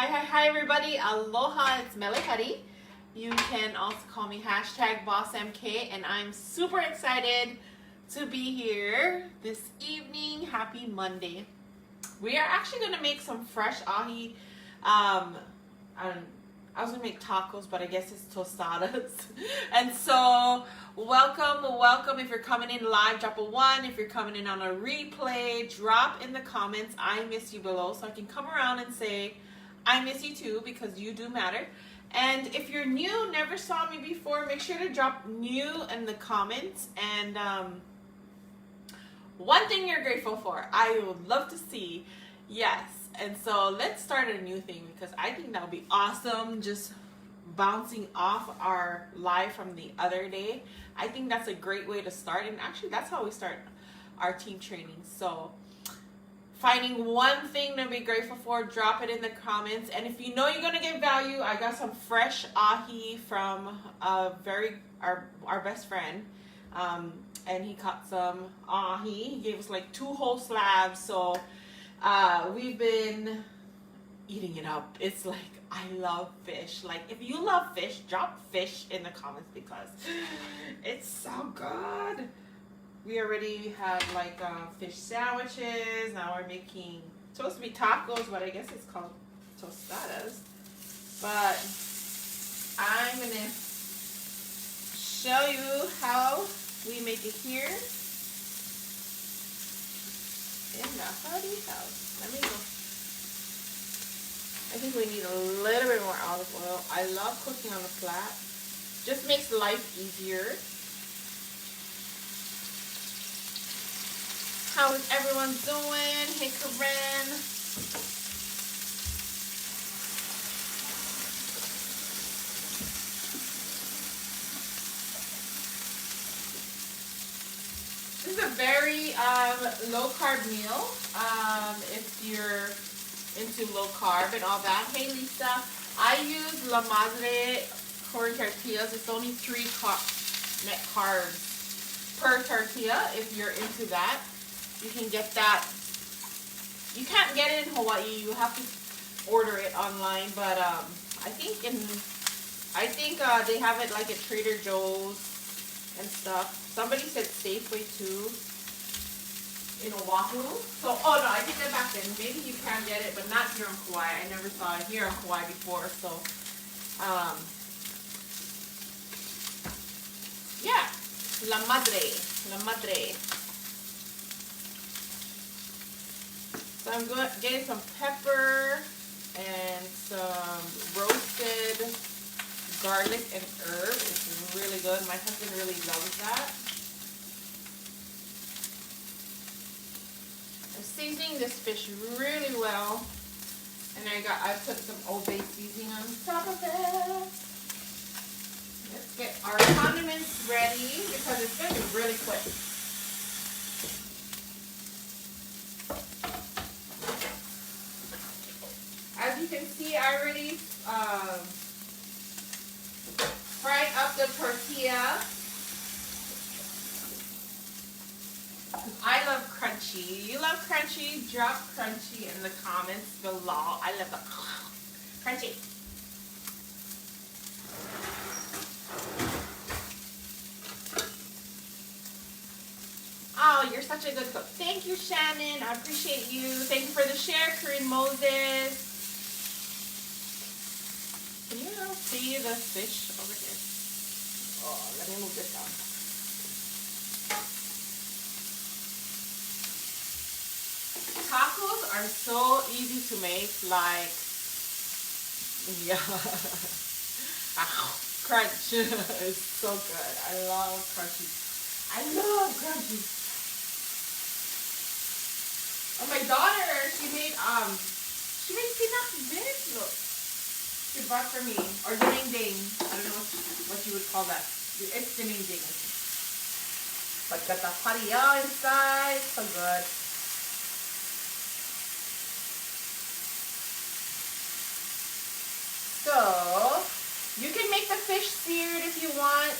Hi everybody. Aloha, it's Mele. You can also call me #BossMK, and I'm super excited to be here this evening. Happy Monday. We are actually going to make some fresh ahi. I was going to make tacos, but I guess it's tostadas. And so, welcome. If you're coming in live, drop a 1. If you're coming in on a replay, drop in the comments, I miss you below, so I can come around and say, I miss you too, because you do matter. And if you're new, never saw me before, make sure to drop new in the comments. And one thing you're grateful for, I would love to see. Yes. And so let's start a new thing, because I think that would be awesome, just bouncing off our live from the other day. I think that's a great way to start, and actually that's how we start our team training. So finding one thing to be grateful for, drop it in the comments. And if you know you're gonna get value, I got some fresh ahi from our best friend, and he caught some ahi. He gave us like 2 whole slabs, so we've been eating it up. It's like, I love fish. Like, if you love fish, drop fish in the comments, because it's so good. We already have like fish sandwiches. Now we're making, supposed to be tacos, but I guess it's called tostadas. But I'm gonna show you how we make it here in the Huddy house. Let me go. I think we need a little bit more olive oil. I love cooking on a flat. Just makes life easier. How is everyone doing? Hey, Corinne. This is a very low carb meal. If you're into low carb and all that. Hey, Lisa. I use La Madre corn tortillas. It's only 3 net carbs per tortilla. If you're into that, you can get that. You can't get it in Hawaii. You have to order it online. But I think they have it like at Trader Joe's and stuff. Somebody said Safeway too in Oahu. So, oh no, I think that back then. Maybe you can get it, but not here in Kauai. I never saw it here in Kauai before. So, yeah, La Madre. So I'm getting some pepper and some roasted garlic and herb. It's really good. My husband really loves that. I'm seasoning this fish really well, and I put some Old Bay seasoning on top of it. Let's get our condiments ready, because it's going to be really quick. As you can see, I already fried up the tortilla. I love crunchy. You love crunchy? Drop crunchy in the comments below. I love the crunchy. Oh, you're such a good cook. Thank you, Shannon. I appreciate you. Thank you for the share, Corinne Moses. Can you see the fish over here? Oh, let me move this down. Tacos are so easy to make, like, yeah. Crunch. It's so good. I love crunchy. Oh, my daughter, she made tinapis. Look. She bought for me, or ding-ding. I don't know what you would call that. It's ding-ding. But got the paria inside. So good. So, you can make the fish seared if you want.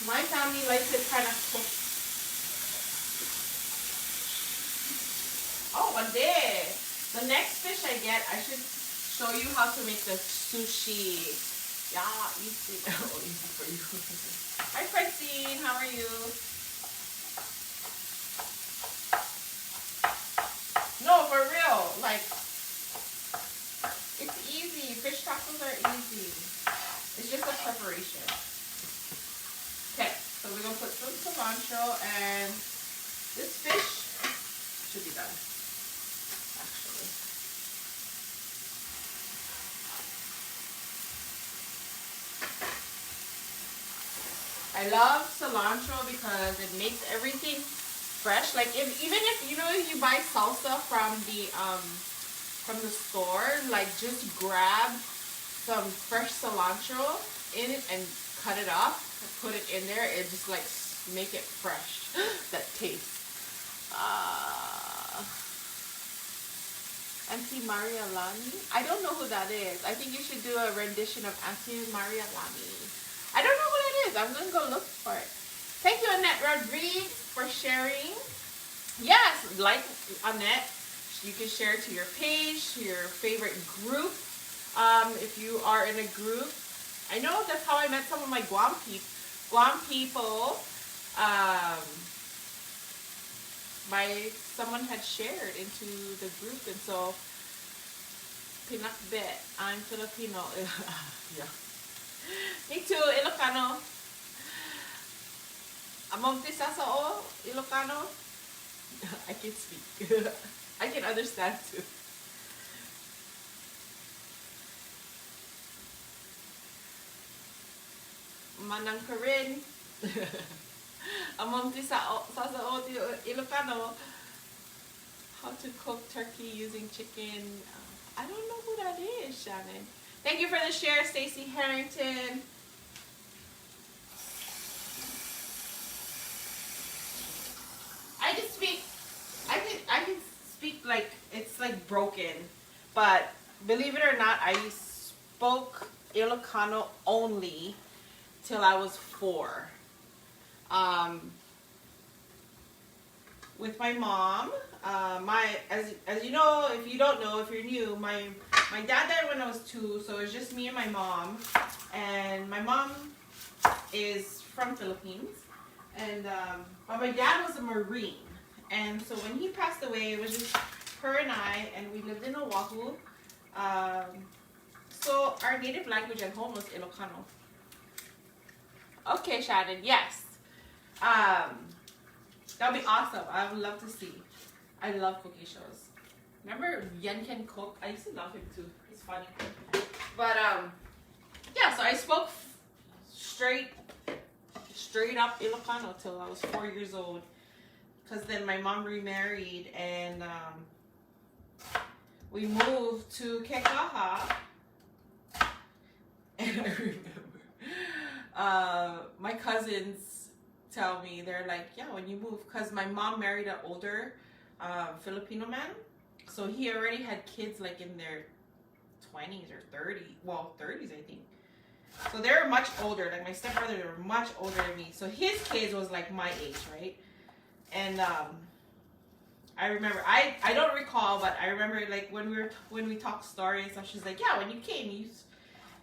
My family likes it kind of cooked. Oh, one day. The next fish I get, I should show you how to make the sushi. Yeah, easy. Oh, easy for you. Hi, Francine. How are you? No, for real. Like, it's easy. Fish tacos are easy. It's just a preparation. Okay, so we're going to put some cilantro, and this fish should be done, actually. I love cilantro because it makes everything fresh. Like even if you know, if you buy salsa from the store, like just grab some fresh cilantro in it and cut it up, put it in there. It just like make it fresh. That taste. Auntie Maria Lani. I don't know who that is. I think you should do a rendition of Auntie Maria Lani. I don't know who that is. I'm going to go look for it. Thank you, Annette Rodriguez, for sharing. Yes, like Annette, you can share it to your page, to your favorite group. If you are in a group. I know that's how I met some of my Guam people. Someone had shared into the group, and so pinakbet. I'm Filipino. Yeah. Me too, Ilocano. Among tisasao, Ilocano. I can speak. I can understand too. Manang ka rin. Among tisasao, Ilocano. How to cook turkey using chicken. I don't know who that is, Shannon. Thank you for the share, Stacy Harrington. I can speak like it's like broken, but believe it or not, I spoke Ilocano only till I was 4. With my mom, as you know, if you don't know, if you're new, my dad died when I was 2, so it's just me and my mom. And my mom is from Philippines, and but my dad was a Marine, and so when he passed away, it was just her and I, and we lived in Oahu. So our native language at home was Ilocano. Okay, Shannon, yes. That would be awesome. I would love to see. I love cooking shows. Remember Yen Can Cook? I used to love him too. He's funny. But yeah, so I spoke straight up Ilocano till I was 4 years old. Because then my mom remarried, and we moved to Kekaha. And I remember my cousins tell me, they're like, yeah, when you move, because my mom married an older Filipino man, so he already had kids like in their 20s or 30s, well 30s I think, so they're much older. Like my stepbrother, they were much older than me, so his kids was like my age, right? And I remember, I don't recall, but I remember like when we talked stories, so she's like, yeah, when you came,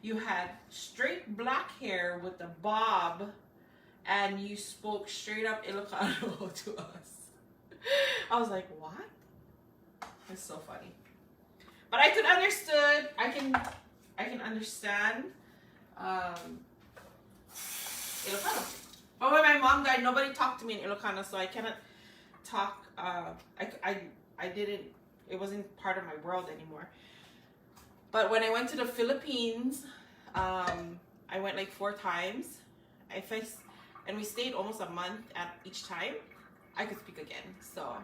you had straight black hair with a bob, and you spoke straight up Ilocano to us. I was like, what? It's so funny. But I can understand Ilocano. But when my mom died, nobody talked to me in Ilocano, so I cannot talk. I didn't. It wasn't part of my world anymore. But when I went to the Philippines, I went like 4 times. And we stayed almost a month at each time. I could speak again, so.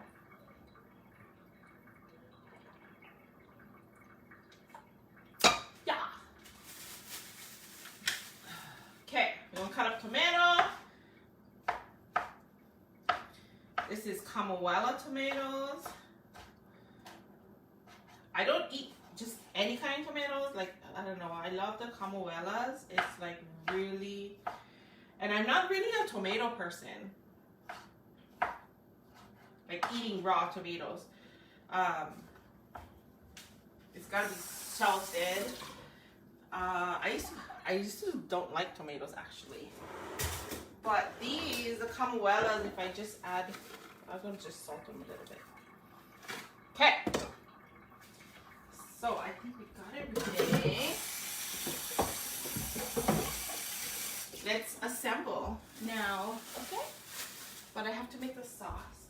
Yeah. Okay, we're gonna cut up tomato. This is Camuela tomatoes. I don't eat just any kind of tomatoes. Like, I don't know, I love the Camuelas. It's like really, and I'm not really a tomato person, like eating raw tomatoes. It's gotta be salted. I used to don't like tomatoes actually, but these the camuelas, if I just add, I'm gonna just salt them a little bit. Okay, so I think we got everything. Let's assemble now. Okay, but I have to make the sauce.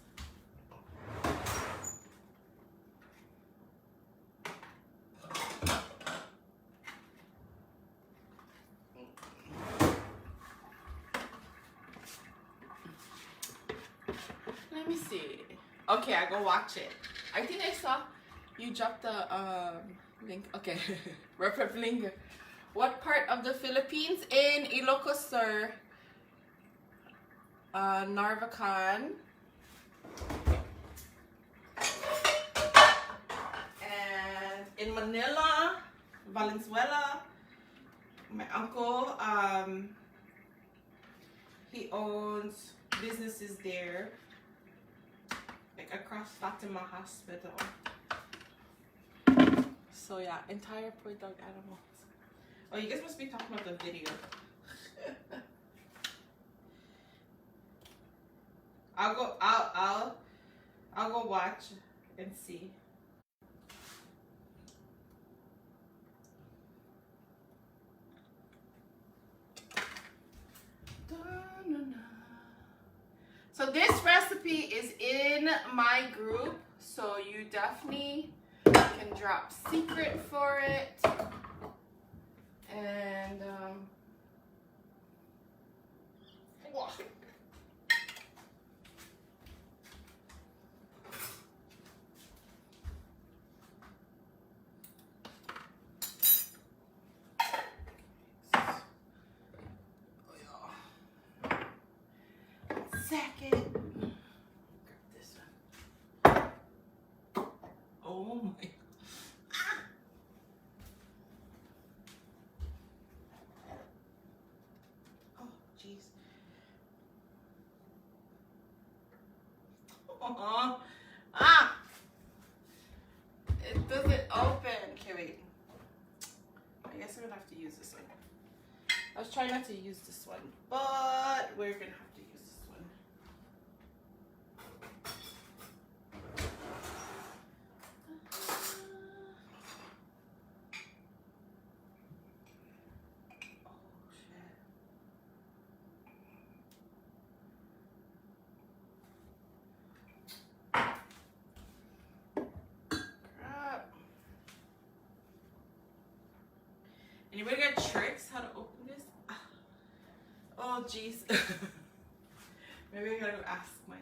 Let me see. Okay, I go watch it. I think I saw you dropped the link. Okay, reference link. What part of the Philippines? In Ilocos Sur, Narvacan, and in Manila, Valenzuela. My uncle, he owns businesses there, like across Fatima Hospital. So yeah, entire poor dog animals. Oh, you guys must be talking about the video. I'll go watch and see. So this recipe is in my group, so you definitely can drop secret for it. And second. Grab this one. Oh my. Oh, jeez. Ah! It doesn't open. Okay, wait. I guess I'm gonna have to use this one. I was trying not to use this one, but we're gonna have to use this one. Anybody got tricks how to open this? Oh, jeez. Maybe I gotta ask my...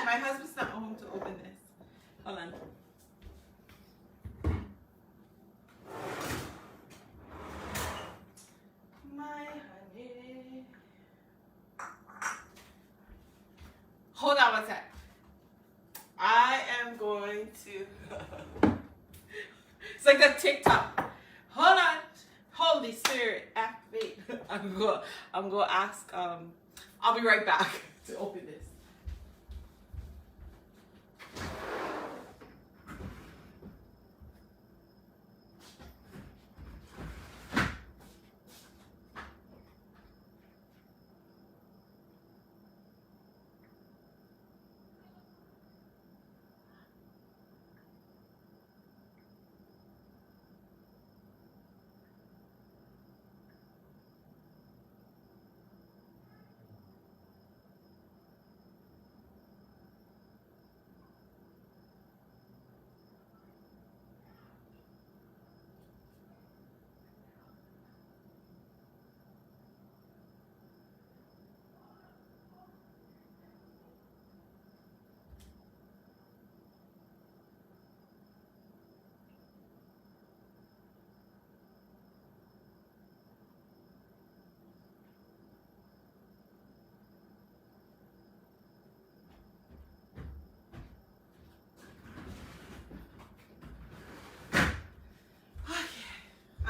My husband's not home to open this. Hold on. My honey. Hold on one sec. I am going to... It's like a TikTok. Hold on. Holy Spirit, activate. I'm gonna ask, I'll be right back to open this.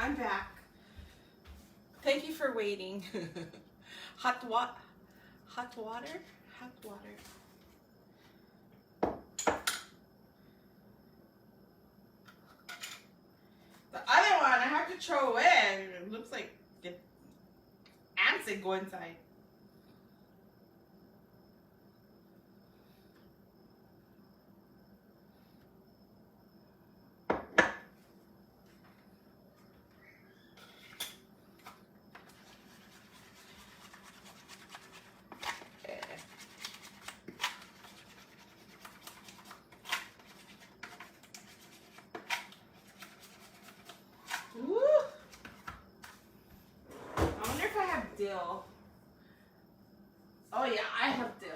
I'm back. Thank you for waiting. hot water. Hot water. The other one I have to throw away. It looks like the ants that go inside. Dill. Oh yeah, I have dill.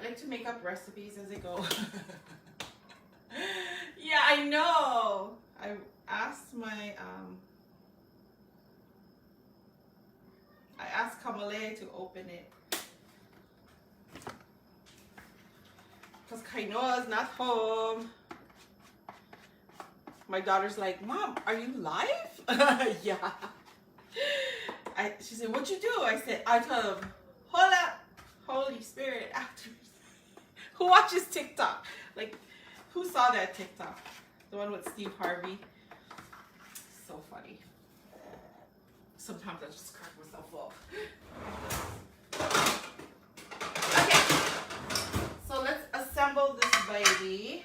I like to make up recipes as I go. Yeah, I know. I asked my I asked Mele to open it. Because Kainoa is not home. My daughter's like, Mom, are you live? Yeah. She said, what'd you do? I said, I told him, hold up, Holy Spirit actors. Who watches TikTok? Like, who saw that TikTok? The one with Steve Harvey. So funny. Sometimes I just crack myself up. Assemble this baby.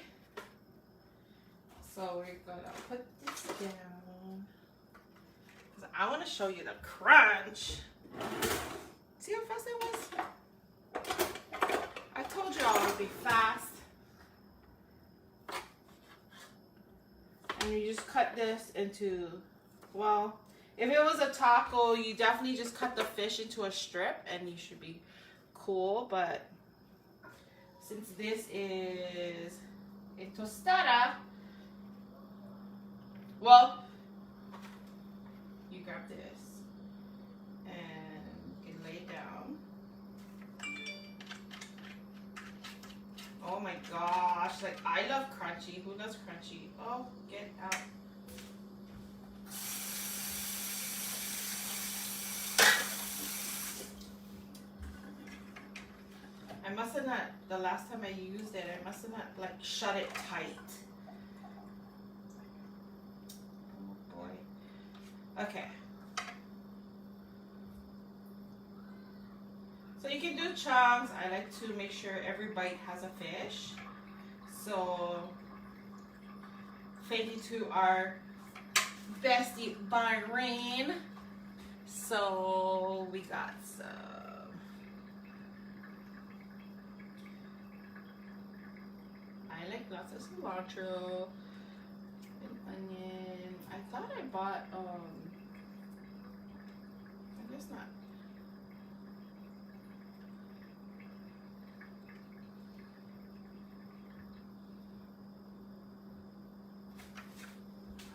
So we're gonna put this down. I want to show you the crunch. See how fast it was? I told you all it would be fast. And you just cut this into, well, if it was a taco, you definitely just cut the fish into a strip and you should be cool, but since this is a tostada, well, you grab this and you can lay it down. Oh my gosh, like I love crunchy. Who does crunchy? Oh, get out. I must have not, the last time I used it, I must have not like shut it tight. Oh boy. Okay. So you can do chunks. I like to make sure every bite has a fish. So thank you to our bestie Bahrain. So we got some. I like lots of cilantro and onion. I thought I bought I guess not.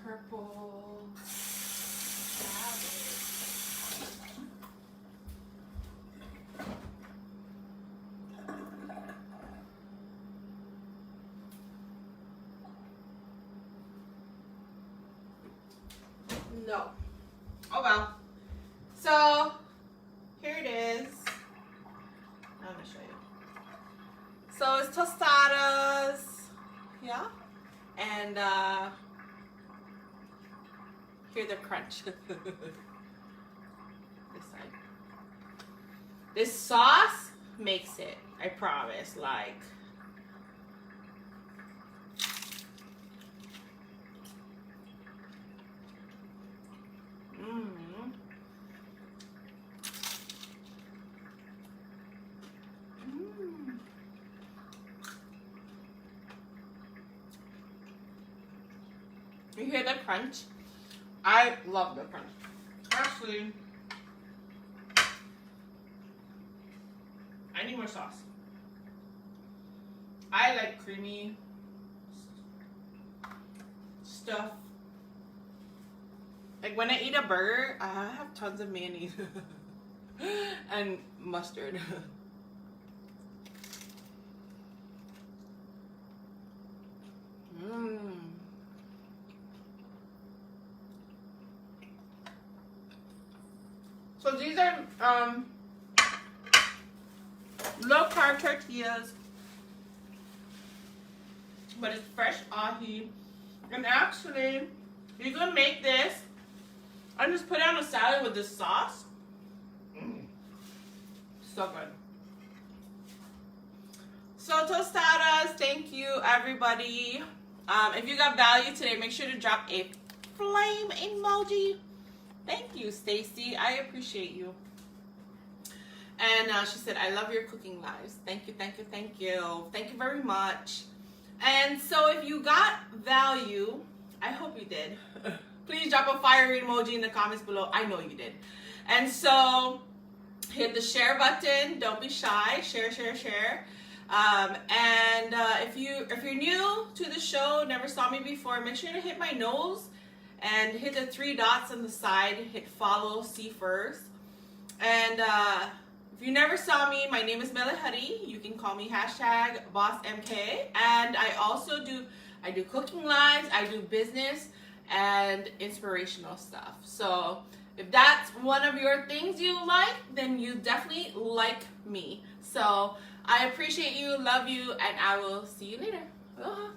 Purple cabbage. No. Oh well. So here it is. I'm gonna show you. So it's tostadas. Yeah. And hear the crunch. This side. This sauce makes it, I promise. Like, You hear the crunch? I love the crunch. Actually, I need more sauce. I like creamy stuff. Like when I eat a burger, I have tons of mayonnaise and mustard. So these are low carb tortillas, but it's fresh ahi. And actually, you can make this and just put it on a salad with this sauce. So good. So tostadas, thank you everybody. If you got value today, make sure to drop a flame emoji. Thank you, Stacy. I appreciate you. And she said, I love your cooking lives. Thank you, thank you, thank you. Thank you very much. And so if you got value, I hope you did. Please drop a fire emoji in the comments below. I know you did. And so hit the share button. Don't be shy. Share, share, share. And if you're new to the show, never saw me before, make sure to hit my nose and hit the 3 dots on the side. Hit follow, see first. And if you never saw me, my name is Mele. You can call me #BossMK. And I also do cooking lives, I do business and inspirational stuff. So if that's one of your things you like, then you definitely like me. So I appreciate you, love you, and I will see you later. Aloha.